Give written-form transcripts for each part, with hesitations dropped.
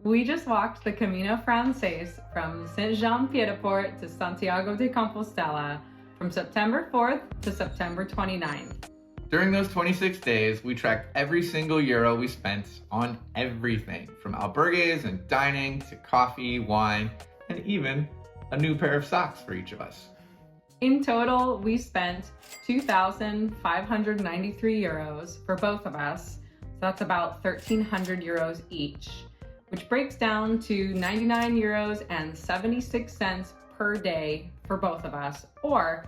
We just walked the Camino Frances from Saint-Jean-Pied-de-Port to Santiago de Compostela from September 4th to September 29th. During those 26 days, we tracked every single euro we spent on everything from albergues and dining to coffee, wine, and even a new pair of socks for each of us. In total, we spent 2,593 euros for both of us. So that's about 1,300 euros each, which breaks down to 99 euros and 76 cents per day for both of us, or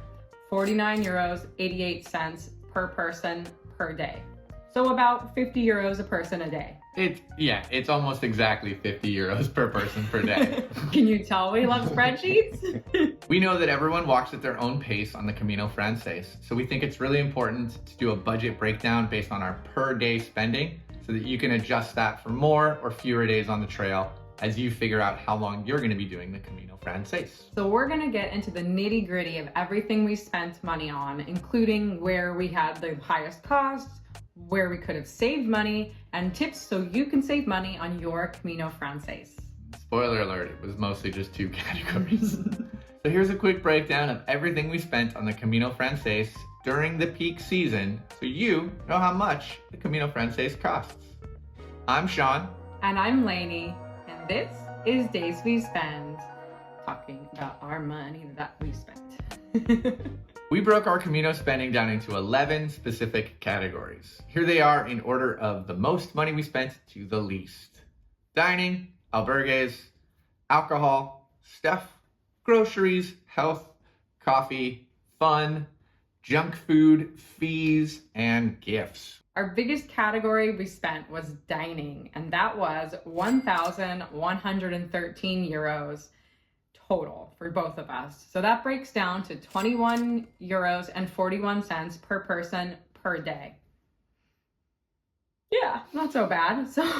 49 euros 88 cents per person per day. So about 50 euros a person a day. It's almost exactly 50 euros per person per day. Can you tell we love spreadsheets? We know that everyone walks at their own pace on the Camino Frances, so we think it's really important to do a budget breakdown based on our per day spending so that you can adjust that for more or fewer days on the trail as you figure out how long you're going to be doing the Camino Frances. So we're going to get into the nitty-gritty of everything we spent money on, including where we had the highest costs, where we could have saved money, and tips so you can save money on your Camino Frances. Spoiler alert, it was mostly just two categories. So here's a quick breakdown of everything we spent on the Camino Frances during the peak season so you know how much the Camino Frances costs. I'm Shawn. And I'm Lainey, and this is Days We Spend, talking about our money that we spent. We broke our Camino spending down into 11 specific categories. Here they are in order of the most money we spent to the least. Dining, albergues, alcohol, stuff, groceries, health, coffee, fun, junk food, fees, and gifts. Our biggest category we spent was dining, and that was 1,113 euros total for both of us. So that breaks down to 21 euros and 41 cents per person per day. Yeah, not so bad. So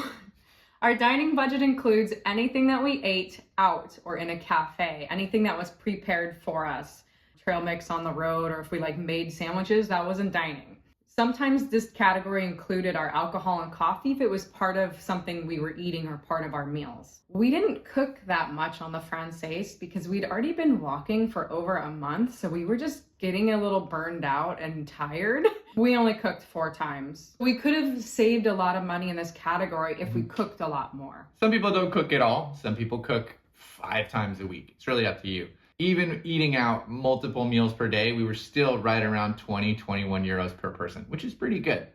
our dining budget includes anything that we ate out or in a cafe, anything that was prepared for us, trail mix on the road, or if we made sandwiches, that wasn't dining. Sometimes this category included our alcohol and coffee if it was part of something we were eating or part of our meals. We didn't cook that much on the Frances because we'd already been walking for over a month, so we were just getting a little burned out and tired. We only cooked 4 times. We could have saved a lot of money in this category if we cooked a lot more. Some people don't cook at all. Some people cook 5 times a week. It's really up to you. Even eating out multiple meals per day, we were still right around 21 euros per person, which is pretty good.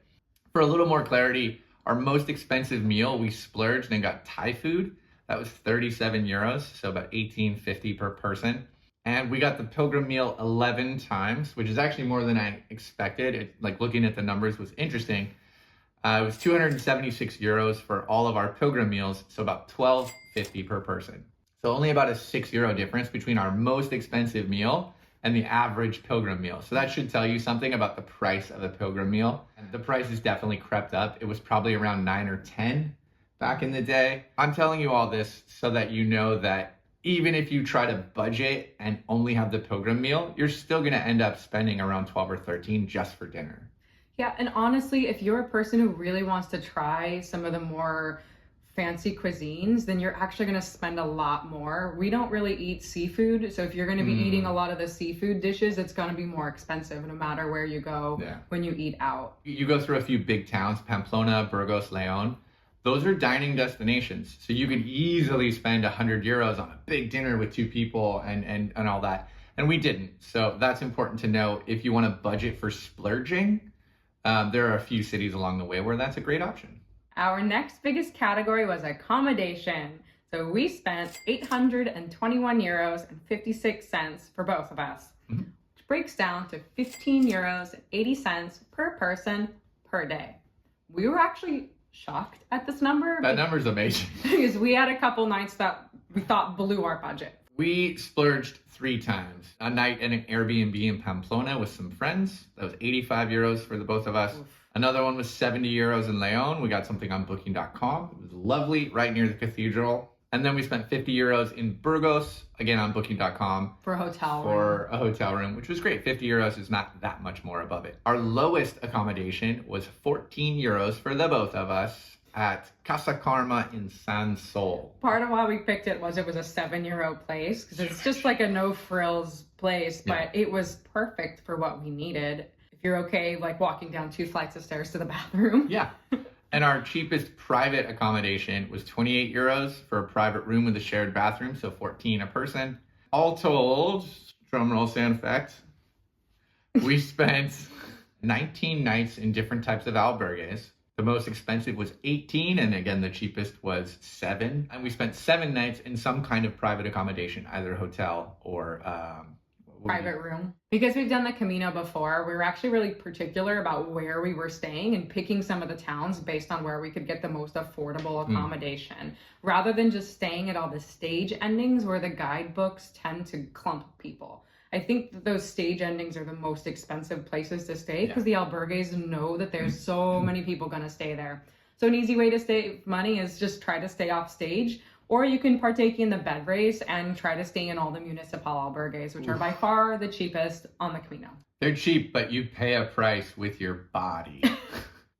For a little more clarity, our most expensive meal, we splurged and got Thai food. That was 37 euros, so about 18.50 per person. And we got the pilgrim meal 11 times, which is actually more than I expected. Looking at the numbers was interesting. It was 276 euros for all of our pilgrim meals, so about 12.50 per person. So only about a 6 euro difference between our most expensive meal and the average pilgrim meal. So that should tell you something about the price of a pilgrim meal. And the price has definitely crept up. It was probably around 9 or 10 back in the day. I'm telling you all this so that you know that even if you try to budget and only have the pilgrim meal, you're still gonna end up spending around 12 or 13 just for dinner. Yeah, and honestly, if you're a person who really wants to try some of the more fancy cuisines, then you're actually going to spend a lot more. We don't really eat seafood, so if you're going to be eating a lot of the seafood dishes, it's going to be more expensive no matter where you go when you eat out. You go through a few big towns, Pamplona, Burgos, León. Those are dining destinations, so you could easily spend 100 euros on a big dinner with 2 people and all that, and we didn't. So that's important to know. If you want to budget for splurging, there are a few cities along the way where that's a great option. Our next biggest category was accommodation. So we spent 821 euros and 56 cents for both of us, which breaks down to 15 euros and 80 cents per person per day. We were actually shocked at this number. That number's amazing. Because we had a couple nights that we thought blew our budget. We splurged 3 times. A night at an Airbnb in Pamplona with some friends. That was 85 euros for the both of us. Oof. Another one was 70 euros in León. We got something on booking.com. It was lovely, right near the cathedral. And then we spent 50 euros in Burgos, again on booking.com. For a hotel room, which was great. 50 euros is not that much more above it. Our lowest accommodation was 14 euros for the both of us. at Casa Karma in San Sol. Part of why we picked it was a €7 place because it's just like a no frills place, but it was perfect for what we needed. If you're okay, like walking down 2 flights of stairs to the bathroom. Yeah. And our cheapest private accommodation was €28 for a private room with a shared bathroom, so 14 a person. All told, drumroll sound effect, we spent 19 nights in different types of albergues. The most expensive was 18, and again, the cheapest was 7. And we spent 7 nights in some kind of private accommodation, either hotel or private room. Because we've done the Camino before, we were actually really particular about where we were staying and picking some of the towns based on where we could get the most affordable accommodation, rather than just staying at all the stage endings where the guidebooks tend to clump people. I think that those stage endings are the most expensive places to stay because the albergues know that there's so many people going to stay there. So an easy way to save money is just try to stay off stage, or you can partake in the bed race and try to stay in all the municipal albergues, which are by far the cheapest on the Camino. They're cheap, but you pay a price with your body.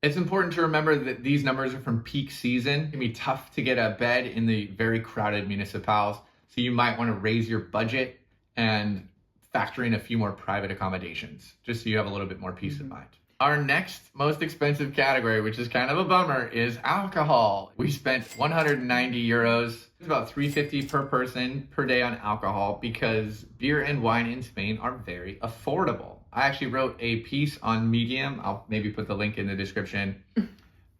It's important to remember that these numbers are from peak season. It can be tough to get a bed in the very crowded municipals, so you might want to raise your budget and factor in a few more private accommodations, just so you have a little bit more peace of mind. Our next most expensive category, which is kind of a bummer, is alcohol. We spent €190. It's about $350 per person per day on alcohol because beer and wine in Spain are very affordable. I actually wrote a piece on Medium, I'll maybe put the link in the description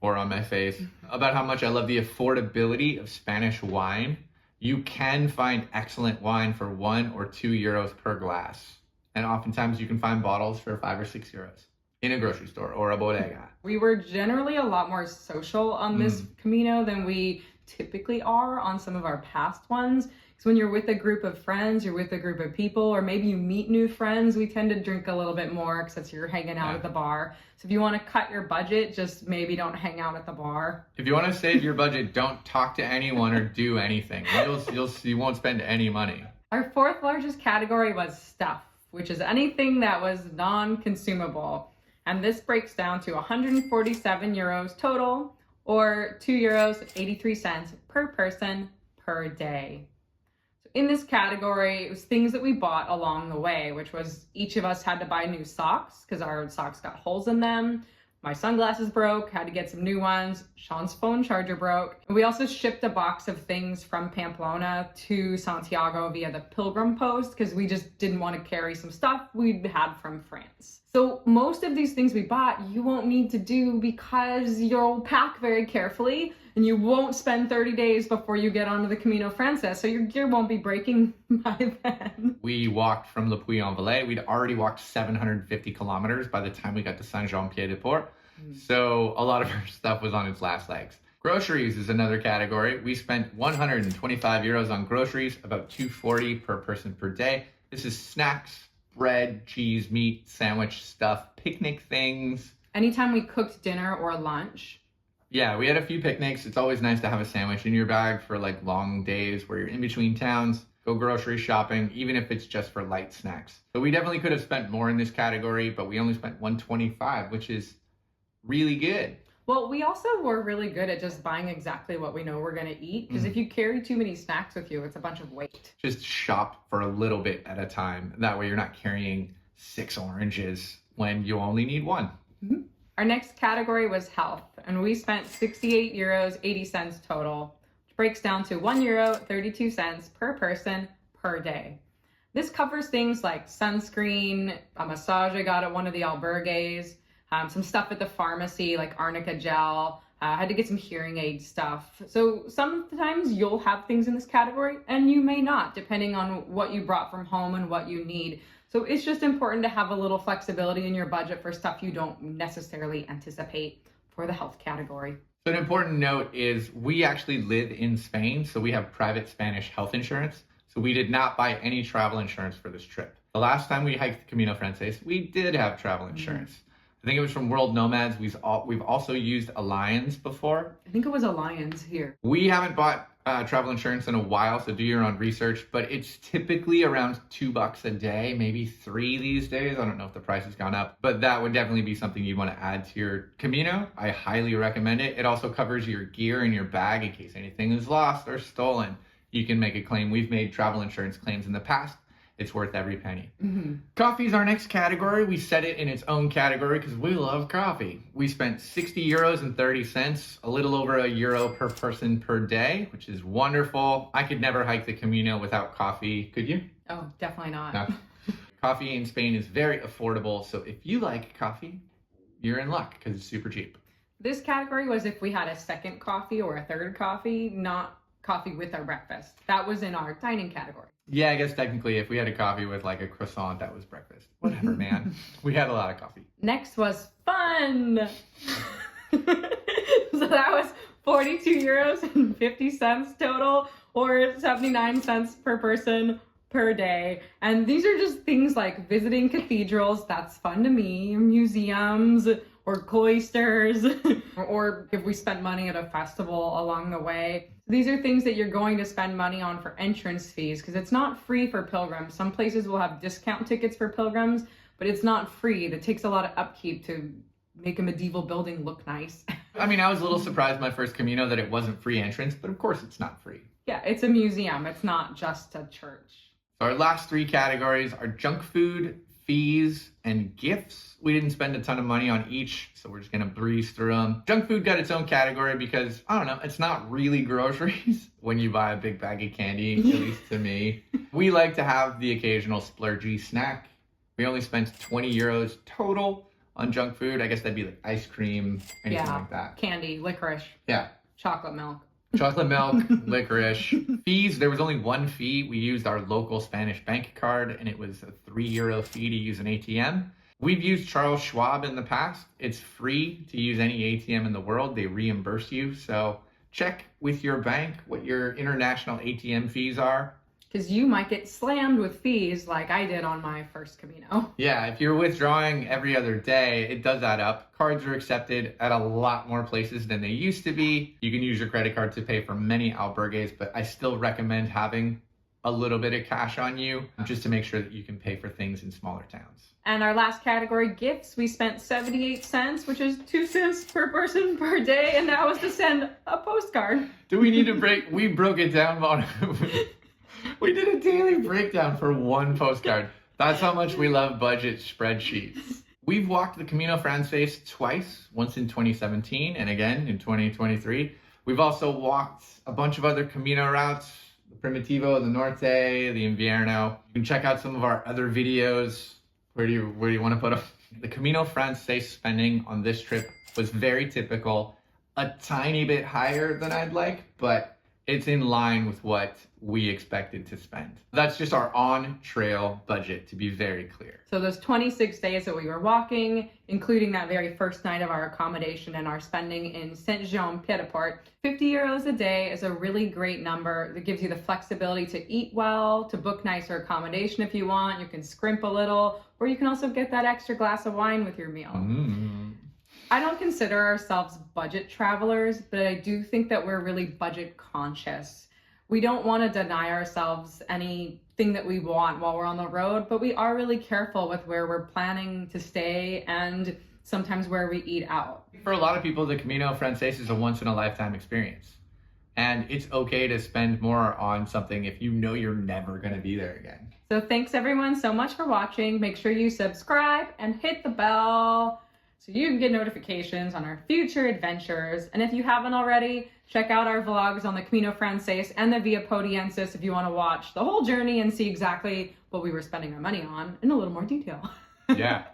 or on my face, about how much I love the affordability of Spanish wine. You can find excellent wine for €1 or €2 per glass. And oftentimes you can find bottles for €5 or €6 in a grocery store or a bodega. We were generally a lot more social on this Camino than we typically are on some of our past ones. Because when you're with a group of friends, you're with a group of people, or maybe you meet new friends, we tend to drink a little bit more since you're hanging out at the bar. So if you want to cut your budget, just maybe don't hang out at the bar. If you want to save your budget, don't talk to anyone or do anything. You won't spend any money. Our 4th largest category was stuff, which is anything that was non-consumable. And this breaks down to €147 total, or €2.83 per person per day. So in this category, it was things that we bought along the way, which was each of us had to buy new socks because our socks got holes in them. My sunglasses broke, had to get some new ones. Shawn's phone charger broke. And we also shipped a box of things from Pamplona to Santiago via the Pilgrim Post because we just didn't want to carry some stuff we'd had from France. So most of these things we bought, you won't need to do because you'll pack very carefully and you won't spend 30 days before you get onto the Camino Frances, so your gear won't be breaking by then. We walked from the Puy-en-Velay. We'd already walked 750 kilometers by the time we got to Saint-Jean-Pied-de-Port. So a lot of our stuff was on its last legs. Groceries is another category. We spent €125 on groceries, about $240 per person per day. This is snacks, bread, cheese, meat, sandwich stuff, picnic things. Anytime we cooked dinner or lunch. Yeah, we had a few picnics. It's always nice to have a sandwich in your bag for like long days where you're in between towns. Go grocery shopping, even if it's just for light snacks. So we definitely could have spent more in this category, but we only spent $125, which is really good. Well, we also were really good at just buying exactly what we know we're going to eat. Because if you carry too many snacks with you, it's a bunch of weight. Just shop for a little bit at a time. That way you're not carrying 6 oranges when you only need 1. Our next category was health. And we spent €68.80 total, which breaks down to €1.32 per person per day. This covers things like sunscreen, a massage I got at one of the albergues, some stuff at the pharmacy like arnica gel. I had to get some hearing aid stuff. So sometimes you'll have things in this category and you may not, depending on what you brought from home and what you need. So it's just important to have a little flexibility in your budget for stuff you don't necessarily anticipate for the health category. So an important note is we actually live in Spain, so we have private Spanish health insurance. So we did not buy any travel insurance for this trip. The last time we hiked the Camino Frances, we did have travel insurance. I think it was from World Nomads. We've also used Alliance before. I think it was Alliance here. We haven't bought travel insurance in a while, so do your own research, but it's typically around $2 a day, maybe 3 these days. I don't know if the price has gone up, but that would definitely be something you'd want to add to your Camino. I highly recommend it. It also covers your gear and your bag in case anything is lost or stolen. You can make a claim. We've made travel insurance claims in the past. It's worth every penny. Coffee is our next category. We set it in its own category because we love coffee. We spent 60 euros and 30 cents, a little over €1 per person per day, which is wonderful. I could never hike the Camino without coffee. Could you? Oh, definitely not. No. Coffee in Spain is very affordable. So if you like coffee, you're in luck because it's super cheap. This category was if we had a second coffee or a third coffee, not coffee with our breakfast. That was in our dining category. Yeah, I guess technically if we had a coffee with like a croissant, that was breakfast. Whatever, man. We had a lot of coffee. Next was fun. So that was 42 euros and 50 cents total, or 79 cents per person per day. And these are just things like visiting cathedrals. That's fun to me. Museums or cloisters, or if we spent money at a festival along the way. These are things that you're going to spend money on for entrance fees, because it's not free for pilgrims. Some places will have discount tickets for pilgrims, but it's not free. It takes a lot of upkeep to make a medieval building look nice. I mean, I was a little surprised my first Camino that it wasn't free entrance, but of course it's not free. Yeah, it's a museum. It's not just a church. So our last 3 categories are junk food, fees, and gifts. We didn't spend a ton of money on each, so we're just gonna breeze through them. Junk food got its own category because, I don't know, it's not really groceries when you buy a big bag of candy, at least to me. We like to have the occasional splurgy snack. We only spent 20 euros total on junk food. I guess that'd be like ice cream, anything like that. Candy, licorice. Yeah. Chocolate milk. Chocolate milk, licorice. Fees, there was only one fee. We used our local Spanish bank card, and it was a €3 fee to use an ATM. We've used Charles Schwab in the past. It's free to use any ATM in the world. They reimburse you. So check with your bank what your international ATM fees are. Because you might get slammed with fees like I did on my first Camino. Yeah, if you're withdrawing every other day, it does add up. Cards are accepted at a lot more places than they used to be. You can use your credit card to pay for many albergues, but I still recommend having a little bit of cash on you just to make sure that you can pay for things in smaller towns. And our last category, gifts, we spent 78 cents, which is 2 cents per person per day, and that was to send a postcard. Do we need to break? We broke it down, Mona. We did a daily breakdown for one postcard. That's how much we love budget spreadsheets. We've walked the Camino Frances twice, once in 2017 and again in 2023. We've also walked a bunch of other Camino routes, the Primitivo, the Norte, the Invierno. You can check out some of our other videos. Where do you want to put them? The Camino Frances spending on this trip was very typical, a tiny bit higher than I'd like, but it's in line with what we expected to spend. That's just our on-trail budget, to be very clear. So those 26 days that we were walking, including that very first night of our accommodation and our spending in Saint-Jean-Pied-de-Port, 50 euros a day is a really great number that gives you the flexibility to eat well, to book nicer accommodation if you want. You can scrimp a little, or you can also get that extra glass of wine with your meal. I don't consider ourselves budget travelers, but I do think that we're really budget conscious. We don't want to deny ourselves anything that we want while we're on the road, but we are really careful with where we're planning to stay and sometimes where we eat out. For a lot of people, the Camino Frances is a once-in-a-lifetime experience. And it's okay to spend more on something if you know you're never going to be there again. So thanks everyone so much for watching. Make sure you subscribe and hit the bell so you can get notifications on our future adventures. And if you haven't already, check out our vlogs on the Camino Frances and the Via Podiensis if you want to watch the whole journey and see exactly what we were spending our money on in a little more detail. Yeah.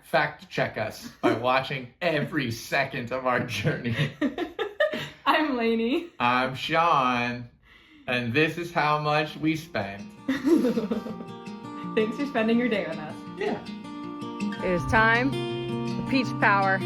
Fact check us by watching every second of our journey. I'm Lainey. I'm Shawn. And this is how much we spent. Thanks for spending your day with us. Yeah. It is time for peach power.